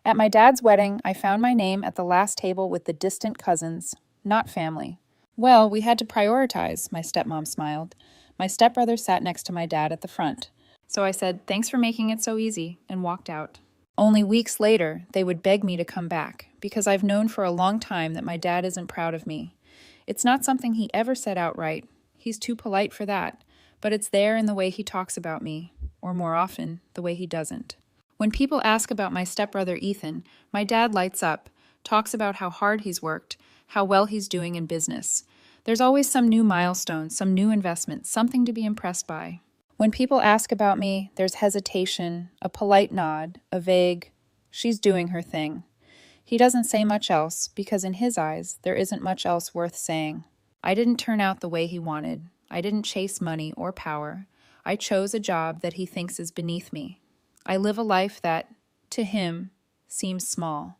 At my dad's wedding, I found my name at the last table with the distant cousins, not family. Well, we had to prioritize, my stepmom smiled. My stepbrother sat next to my dad at the front. So I said, "Thanks for making it so easy," and walked out. Only weeks later, they would beg me to come back, because I've known for a long time that my dad isn't proud of me. It's not something he ever said outright. He's too polite for that, but it's there in the way he talks about me, or more often, the way he doesn't. When people ask about my stepbrother Ethan, my dad lights up, talks about how hard he's worked, how well he's doing in business. There's always some new milestone, some new investment, something to be impressed by. When people ask about me, there's hesitation, a polite nod, a vague, "she's doing her thing." He doesn't say much else, because in his eyes, there isn't much else worth saying. I didn't turn out the way he wanted. I didn't chase money or power. I chose a job that he thinks is beneath me. I live a life that, to him, seems small.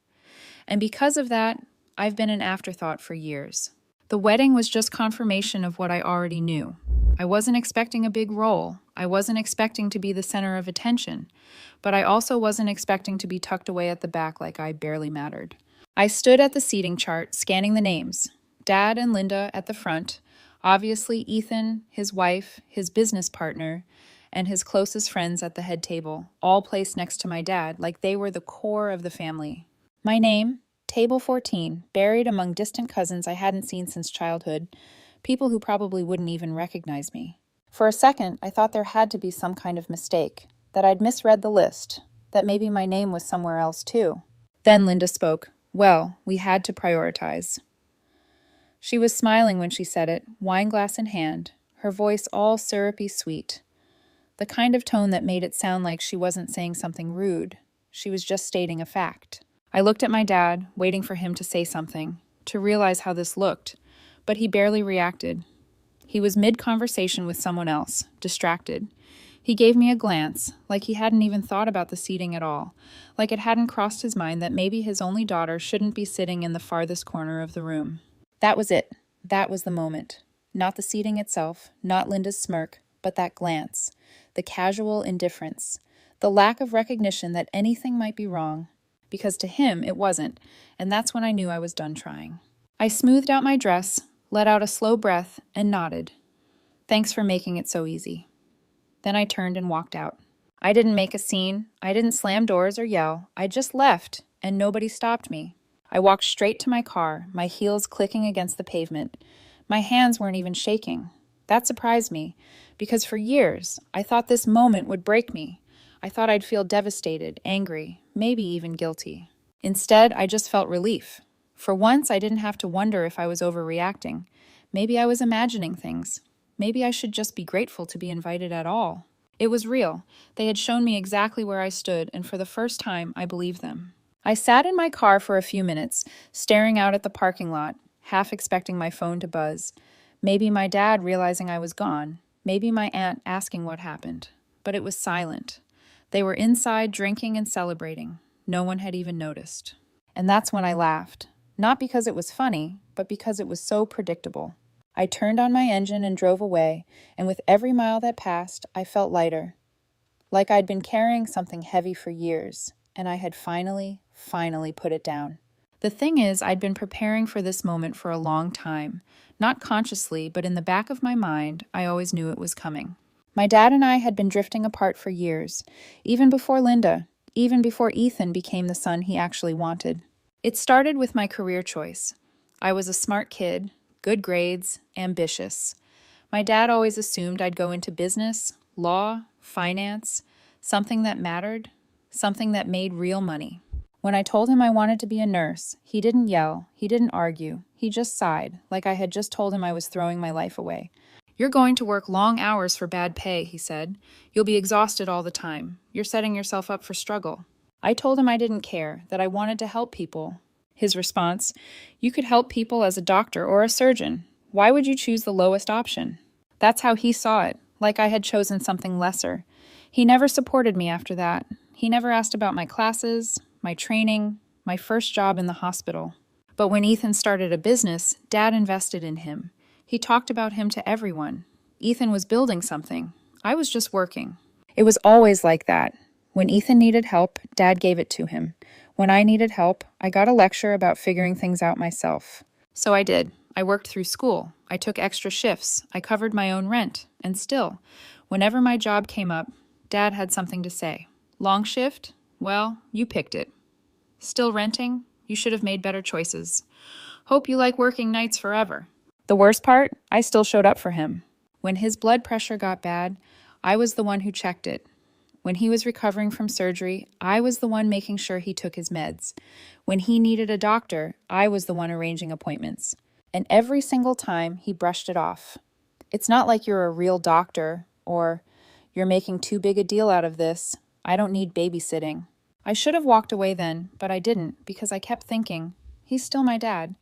And because of that, I've been an afterthought for years. The wedding was just confirmation of what I already knew. I wasn't expecting a big role. I wasn't expecting to be the center of attention. But I also wasn't expecting to be tucked away at the back like I barely mattered. I stood at the seating chart, scanning the names. Dad and Linda at the front. Obviously, Ethan, his wife, his business partner, and his closest friends at the head table, all placed next to my dad like they were the core of the family. My name, Table 14, buried among distant cousins I hadn't seen since childhood, people who probably wouldn't even recognize me. For a second, I thought there had to be some kind of mistake, that I'd misread the list, that maybe my name was somewhere else too. Then Linda spoke. Well, we had to prioritize. She was smiling when she said it, wine glass in hand, her voice all syrupy sweet. The kind of tone that made it sound like she wasn't saying something rude. She was just stating a fact. I looked at my dad, waiting for him to say something, to realize how this looked, but he barely reacted. He was mid-conversation with someone else, distracted. He gave me a glance, like he hadn't even thought about the seating at all, like it hadn't crossed his mind that maybe his only daughter shouldn't be sitting in the farthest corner of the room. That was it. That was the moment. Not the seating itself, not Linda's smirk, but that glance. The casual indifference, the lack of recognition that anything might be wrong, because to him it wasn't, and that's when I knew I was done trying. I smoothed out my dress, let out a slow breath, and nodded. Thanks for making it so easy. Then I turned and walked out. I didn't make a scene, I didn't slam doors or yell, I just left, and nobody stopped me. I walked straight to my car, my heels clicking against the pavement. My hands weren't even shaking. That surprised me, because for years, I thought this moment would break me. I thought I'd feel devastated, angry, maybe even guilty. Instead, I just felt relief. For once, I didn't have to wonder if I was overreacting. Maybe I was imagining things. Maybe I should just be grateful to be invited at all. It was real. They had shown me exactly where I stood, and for the first time, I believed them. I sat in my car for a few minutes, staring out at the parking lot, half expecting my phone to buzz. Maybe my dad realizing I was gone. Maybe my aunt asking what happened. But it was silent. They were inside drinking and celebrating. No one had even noticed. And that's when I laughed. Not because it was funny, but because it was so predictable. I turned on my engine and drove away, and with every mile that passed, I felt lighter. Like I'd been carrying something heavy for years, and I had finally put it down. The thing is, I'd been preparing for this moment for a long time. Not consciously, but in the back of my mind, I always knew it was coming. My dad and I had been drifting apart for years, even before Linda, even before Ethan became the son he actually wanted. It started with my career choice. I was a smart kid, good grades, ambitious. My dad always assumed I'd go into business, law, finance, something that mattered, something that made real money. When I told him I wanted to be a nurse, he didn't yell, he didn't argue, he just sighed, like I had just told him I was throwing my life away. "You're going to work long hours for bad pay," he said. "You'll be exhausted all the time. You're setting yourself up for struggle." I told him I didn't care, that I wanted to help people. His response, "You could help people as a doctor or a surgeon. Why would you choose the lowest option?" That's how he saw it, like I had chosen something lesser. He never supported me after that. He never asked about my classes, my training, my first job in the hospital. But when Ethan started a business, Dad invested in him. He talked about him to everyone. Ethan was building something. I was just working. It was always like that. When Ethan needed help, Dad gave it to him. When I needed help, I got a lecture about figuring things out myself. So I did. I worked through school. I took extra shifts. I covered my own rent. And still, whenever my job came up, Dad had something to say. Long shift? Well, you picked it. Still renting? You should have made better choices. Hope you like working nights forever. The worst part? I still showed up for him. When his blood pressure got bad, I was the one who checked it. When he was recovering from surgery, I was the one making sure he took his meds. When he needed a doctor, I was the one arranging appointments. And every single time, he brushed it off. It's not like you're a real doctor, or you're making too big a deal out of this. I don't need babysitting. I should have walked away then, but I didn't because I kept thinking, he's still my dad.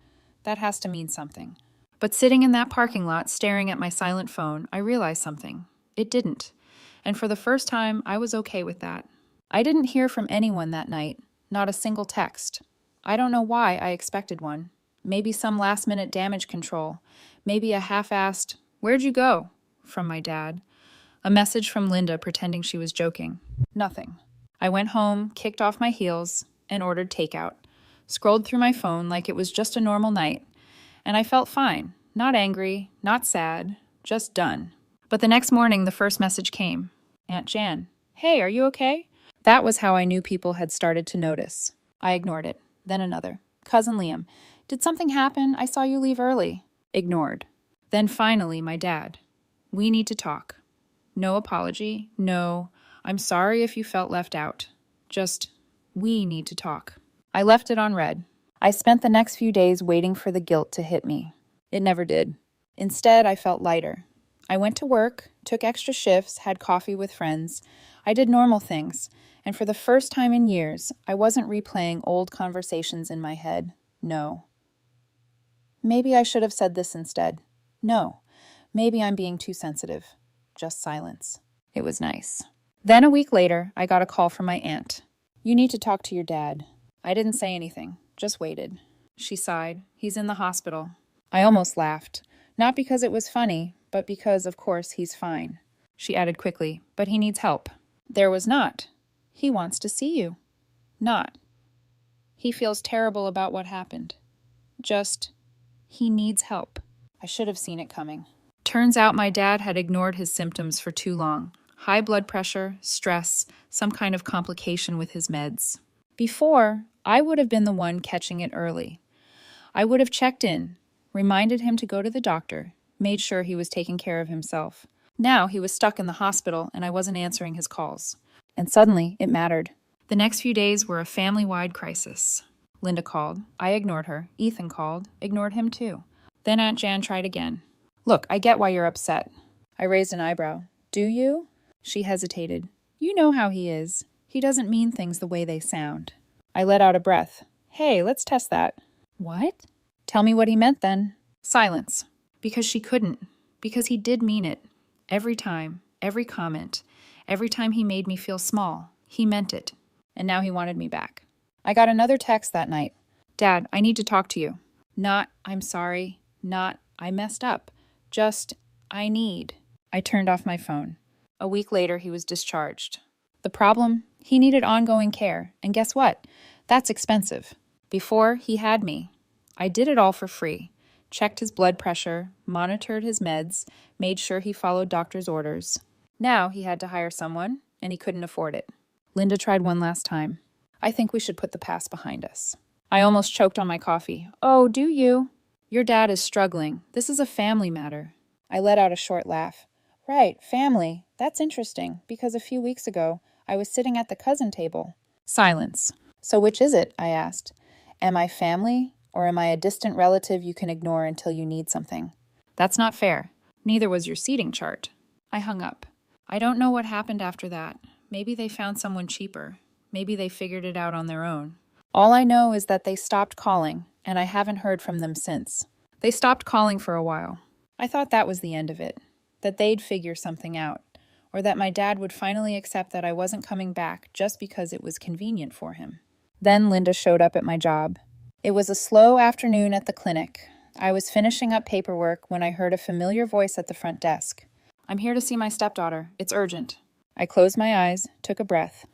That has to mean something. But sitting in that parking lot staring at my silent phone, I realized something. It didn't. And for the first time, I was okay with that. I didn't hear from anyone that night, not a single text. I don't know why I expected one. Maybe some last-minute damage control. Maybe a half-assed, "Where'd you go?" from my dad. A message from Linda pretending she was joking. Nothing. I went home, kicked off my heels, and ordered takeout. Scrolled through my phone like it was just a normal night. And I felt fine. Not angry, not sad, just done. But the next morning, the first message came. Aunt Jan. "Hey, are you okay?" That was how I knew people had started to notice. I ignored it. Then another. "Cousin Liam. Did something happen? I saw you leave early." Ignored. Then finally, my dad. "We need to talk." No apology. No, "I'm sorry if you felt left out." Just, "We need to talk." I left it on read. I spent the next few days waiting for the guilt to hit me. It never did. Instead, I felt lighter. I went to work, took extra shifts, had coffee with friends. I did normal things, and for the first time in years, I wasn't replaying old conversations in my head. No. Maybe I should have said this instead. No. Maybe I'm being too sensitive. Just silence. It was nice. Then a week later, I got a call from my aunt. "You need to talk to your dad." I didn't say anything, just waited. She sighed. "He's in the hospital." I almost laughed. Not because it was funny, but because, of course, he's fine. She added quickly, "But he needs help." There was not. "He wants to see you." Not. "He feels terrible about what happened." Just, "He needs help." I should have seen it coming. Turns out my dad had ignored his symptoms for too long. High blood pressure, stress, some kind of complication with his meds. Before, I would have been the one catching it early. I would have checked in, reminded him to go to the doctor, made sure he was taking care of himself. Now he was stuck in the hospital and I wasn't answering his calls. And suddenly, it mattered. The next few days were a family-wide crisis. Linda called. I ignored her. Ethan called. Ignored him too. Then Aunt Jan tried again. "Look, I get why you're upset." I raised an eyebrow. "Do you?" She hesitated. "You know how he is. He doesn't mean things the way they sound." I let out a breath. "Hey, let's test that." "What?" "Tell me what he meant then." Silence. Because she couldn't. Because he did mean it. Every time, every comment, every time he made me feel small, he meant it. And now he wanted me back. I got another text that night. "Dad, I need to talk to you." Not, "I'm sorry." Not, "I messed up." Just, "I need." I turned off my phone. A week later, he was discharged. The problem? He needed ongoing care. And guess what? That's expensive. Before, he had me. I did it all for free. Checked his blood pressure, monitored his meds, made sure he followed doctor's orders. Now he had to hire someone, and he couldn't afford it. Linda tried one last time. "I think we should put the past behind us." I almost choked on my coffee. "Oh, do you?" "Your dad is struggling. This is a family matter." I let out a short laugh. "Right, family. That's interesting, because a few weeks ago, I was sitting at the cousin table." Silence. "So which is it?" I asked. "Am I family, or am I a distant relative you can ignore until you need something?" "That's not fair. Neither was your seating chart." I hung up. I don't know what happened after that. Maybe they found someone cheaper. Maybe they figured it out on their own. All I know is that they stopped calling, and I haven't heard from them since. They stopped calling for a while. I thought that was the end of it, that they'd figure something out, or that my dad would finally accept that I wasn't coming back just because it was convenient for him. Then Linda showed up at my job. It was a slow afternoon at the clinic. I was finishing up paperwork when I heard a familiar voice at the front desk. "I'm here to see my stepdaughter. It's urgent." I closed my eyes, took a breath.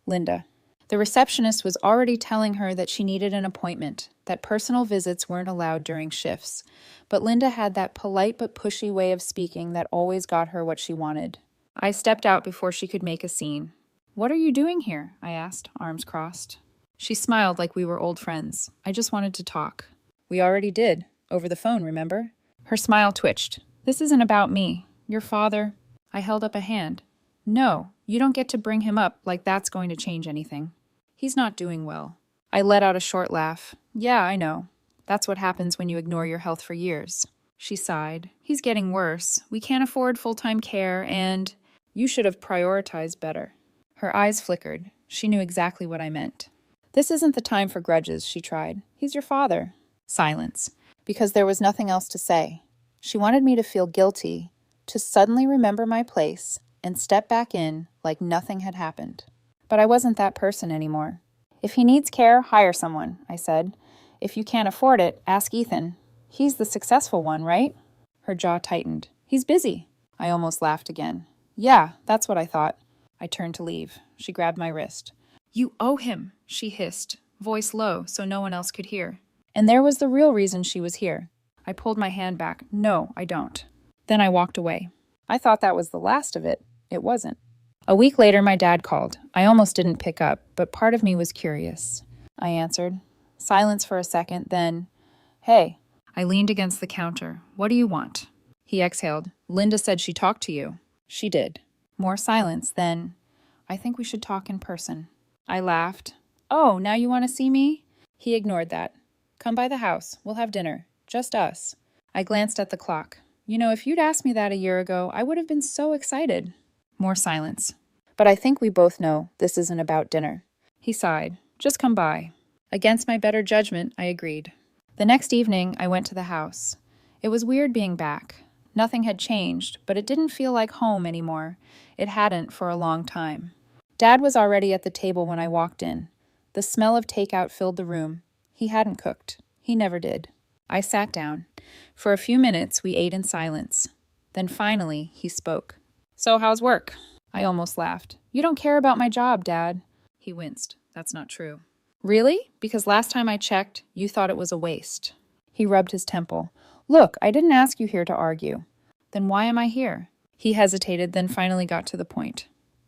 Linda. The receptionist was already telling her that she needed an appointment, that personal visits weren't allowed during shifts. But Linda had that polite but pushy way of speaking that always got her what she wanted. I stepped out before she could make a scene. "What are you doing here?" I asked, arms crossed. She smiled like we were old friends. "I just wanted to talk." "We already did. Over the phone, remember?" Her smile twitched. "This isn't about me. Your father—" I held up a hand. "No, you don't get to bring him up like that's going to change anything. He's not doing well." I let out a short laugh. "Yeah, I know. That's what happens when you ignore your health for years." She sighed. "He's getting worse. We can't afford full-time care, and you should have prioritized better." Her eyes flickered. She knew exactly what I meant. "This isn't the time for grudges," she tried. "He's your father." Silence. Because there was nothing else to say. She wanted me to feel guilty, to suddenly remember my place, and step back in like nothing had happened. But I wasn't that person anymore. "If he needs care, hire someone," I said. "If you can't afford it, ask Ethan. He's the successful one, right?" Her jaw tightened. "He's busy." I almost laughed again. "Yeah, that's what I thought." I turned to leave. She grabbed my wrist. "You owe him," she hissed, voice low so no one else could hear. And there was the real reason she was here. I pulled my hand back. "No, I don't." Then I walked away. I thought that was the last of it. It wasn't. A week later, my dad called. I almost didn't pick up, but part of me was curious. I answered. Silence for a second, then, "Hey." I leaned against the counter. "What do you want?" He exhaled. "Linda said she talked to you." "She did." More silence, then, "I think we should talk in person." I laughed. "Oh, now you want to see me?" He ignored that. "Come by the house. We'll have dinner. Just us." I glanced at the clock. "You know, if you'd asked me that a year ago, I would have been so excited." More silence. "But I think we both know this isn't about dinner." He sighed. "Just come by." Against my better judgment, I agreed. The next evening, I went to the house. It was weird being back. Nothing had changed, but it didn't feel like home anymore. It hadn't for a long time. Dad was already at the table when I walked in. The smell of takeout filled the room. He hadn't cooked. He never did. I sat down. For a few minutes, we ate in silence. Then finally, he spoke. "So how's work?" I almost laughed. "You don't care about my job, Dad." He winced. "That's not true." "Really? Because last time I checked, you thought it was a waste." He rubbed his temple. "Look, I didn't ask you here to argue." "Then why am I here?" He hesitated, then finally got to the point.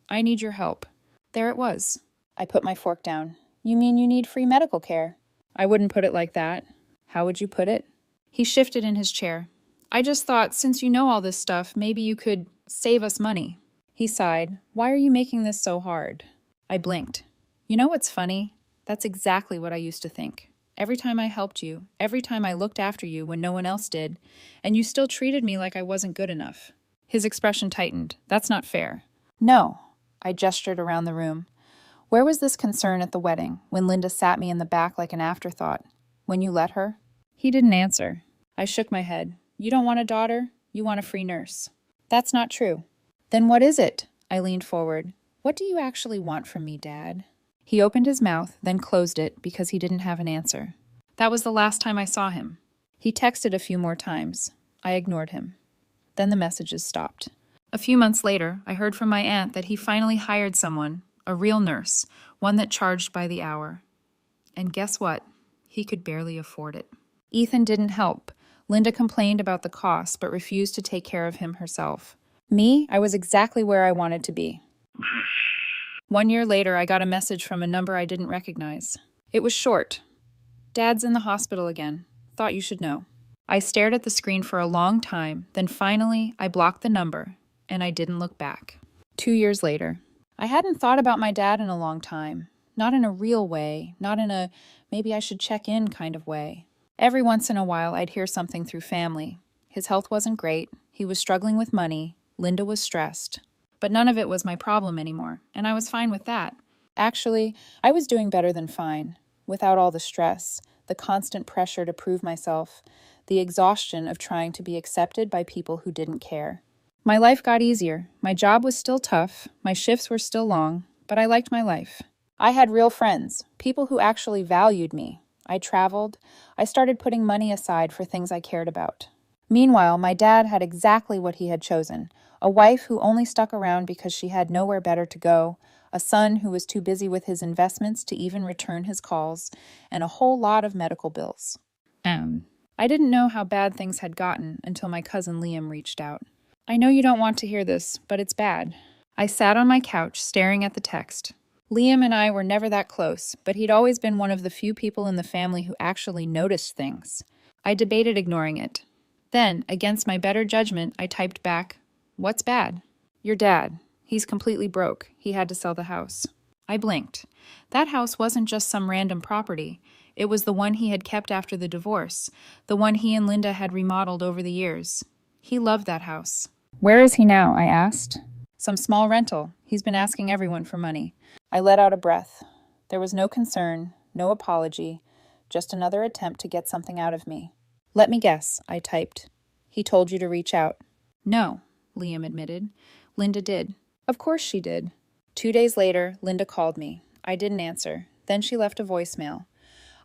"I need your help." There it was. I put my fork down. "You mean you need free medical care?" "I wouldn't put it like that." "How would you put it?" He shifted in his chair. "I just thought, since you know all this stuff, maybe you could save us money." He sighed. "Why are you making this so hard?" I blinked. "You know what's funny? That's exactly what I used to think. Every time I helped you, every time I looked after you when no one else did, and you still treated me like I wasn't good enough." His expression tightened. "That's not fair." "No." I gestured around the room. "Where was this concern at the wedding, when Linda sat me in the back like an afterthought? When you let her?" He didn't answer. I shook my head. "You don't want a daughter? You want a free nurse." "That's not true." "Then what is it?" I leaned forward. "What do you actually want from me, Dad?" He opened his mouth, then closed it because he didn't have an answer. That was the last time I saw him. He texted a few more times. I ignored him. Then the messages stopped. A few months later, I heard from my aunt that he finally hired someone, a real nurse, one that charged by the hour. And guess what? He could barely afford it. Ethan didn't help. Linda complained about the cost, but refused to take care of him herself. Me, I was exactly where I wanted to be. 1 year later, I got a message from a number I didn't recognize. It was short. "Dad's in the hospital again. Thought you should know." I stared at the screen for a long time, then finally, I blocked the number, and I didn't look back. 2 years later. I hadn't thought about my dad in a long time. Not in a real way, not in a maybe I should check in kind of way. Every once in a while, I'd hear something through family. His health wasn't great, he was struggling with money, Linda was stressed. But none of it was my problem anymore, and I was fine with that. Actually, I was doing better than fine, without all the stress, the constant pressure to prove myself, the exhaustion of trying to be accepted by people who didn't care. My life got easier. My job was still tough, my shifts were still long, but I liked my life. I had real friends, people who actually valued me. I traveled. I started putting money aside for things I cared about. Meanwhile, my dad had exactly what he had chosen: a wife who only stuck around because she had nowhere better to go, a son who was too busy with his investments to even return his calls, and a whole lot of medical bills. I didn't know how bad things had gotten until my cousin Liam reached out. I know you don't want to hear this, but it's bad. I sat on my couch staring at the text. Liam and I were never that close, but he'd always been one of the few people in the family who actually noticed things. I debated ignoring it. Then, against my better judgment, I typed back, "What's bad?" "Your dad. He's completely broke. He had to sell the house." I blinked. That house wasn't just some random property. It was the one he had kept after the divorce, the one he and Linda had remodeled over the years. He loved that house. "Where is he now?" I asked. "Some small rental. He's been asking everyone for money." I let out a breath. There was no concern, no apology, just another attempt to get something out of me. "Let me guess," I typed. "He told you to reach out." "No," Liam admitted. "Linda did." "Of course she did." 2 days later, Linda called me. I didn't answer. Then she left a voicemail.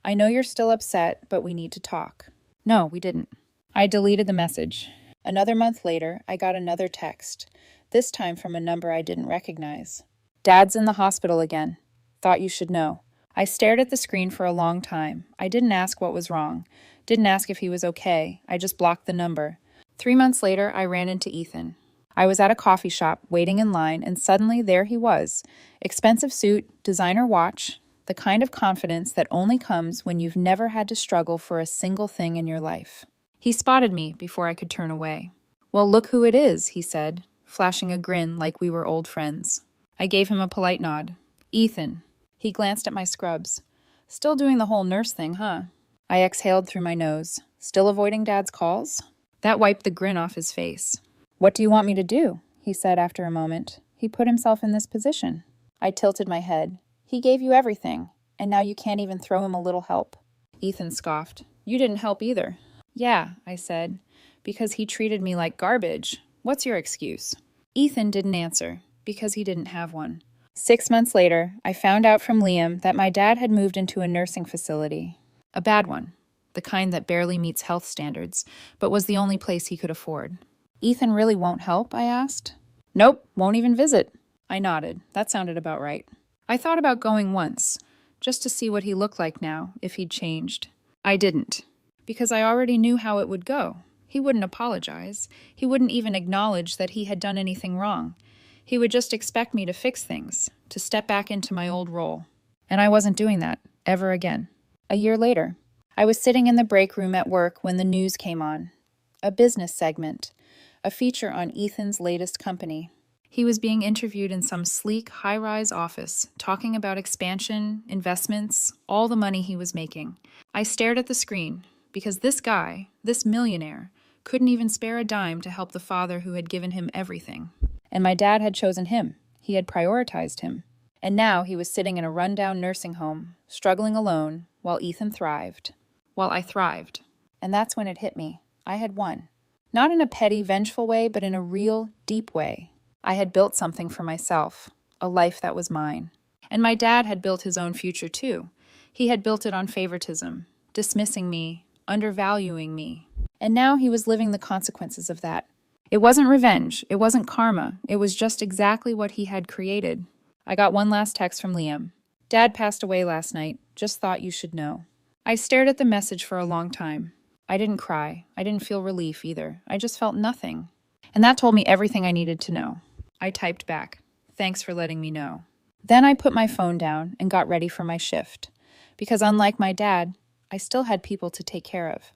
"I know you're still upset, but we need to talk." No, we didn't. I deleted the message. Another month later, I got another text, this time from a number I didn't recognize. "Dad's in the hospital again. Thought you should know." I stared at the screen for a long time. I didn't ask what was wrong. Didn't ask if he was okay. I just blocked the number. 3 months later, I ran into Ethan. I was at a coffee shop, waiting in line, and suddenly there he was. Expensive suit, designer watch, the kind of confidence that only comes when you've never had to struggle for a single thing in your life. He spotted me before I could turn away. "Well, look who it is," he said, flashing a grin like we were old friends. I gave him a polite nod. "Ethan." He glanced at my scrubs. "Still doing the whole nurse thing, huh?" I exhaled through my nose. "Still avoiding Dad's calls?" That wiped the grin off his face. "What do you want me to do?" he said after a moment. "He put himself in this position." I tilted my head. "He gave you everything, and now you can't even throw him a little help." Ethan scoffed. "You didn't help either." "Yeah," I said, "because he treated me like garbage. What's your excuse?" Ethan didn't answer, because he didn't have one. 6 months later, I found out from Liam that my dad had moved into a nursing facility. A bad one, the kind that barely meets health standards, but was the only place he could afford. "Ethan really won't help?" I asked. "Nope, won't even visit." I nodded. That sounded about right. I thought about going once, just to see what he looked like now, if he'd changed. I didn't, because I already knew how it would go. He wouldn't apologize. He wouldn't even acknowledge that he had done anything wrong. He would just expect me to fix things, to step back into my old role. And I wasn't doing that, ever again. A year later, I was sitting in the break room at work when the news came on. A business segment, a feature on Ethan's latest company. He was being interviewed in some sleek, high-rise office, talking about expansion, investments, all the money he was making. I stared at the screen, because this guy, this millionaire, couldn't even spare a dime to help the father who had given him everything. And my dad had chosen him. He had prioritized him. And now he was sitting in a rundown nursing home, struggling alone, while Ethan thrived. While I thrived. And that's when it hit me. I had won. Not in a petty, vengeful way, but in a real, deep way. I had built something for myself, a life that was mine. And my dad had built his own future too. He had built it on favoritism, dismissing me, undervaluing me. And now he was living the consequences of that. It wasn't revenge, it wasn't karma, it was just exactly what he had created. I got one last text from Liam. "Dad passed away last night, just thought you should know." I stared at the message for a long time. I didn't cry, I didn't feel relief either, I just felt nothing. And that told me everything I needed to know. I typed back, "Thanks for letting me know." Then I put my phone down and got ready for my shift. Because unlike my dad, I still had people to take care of.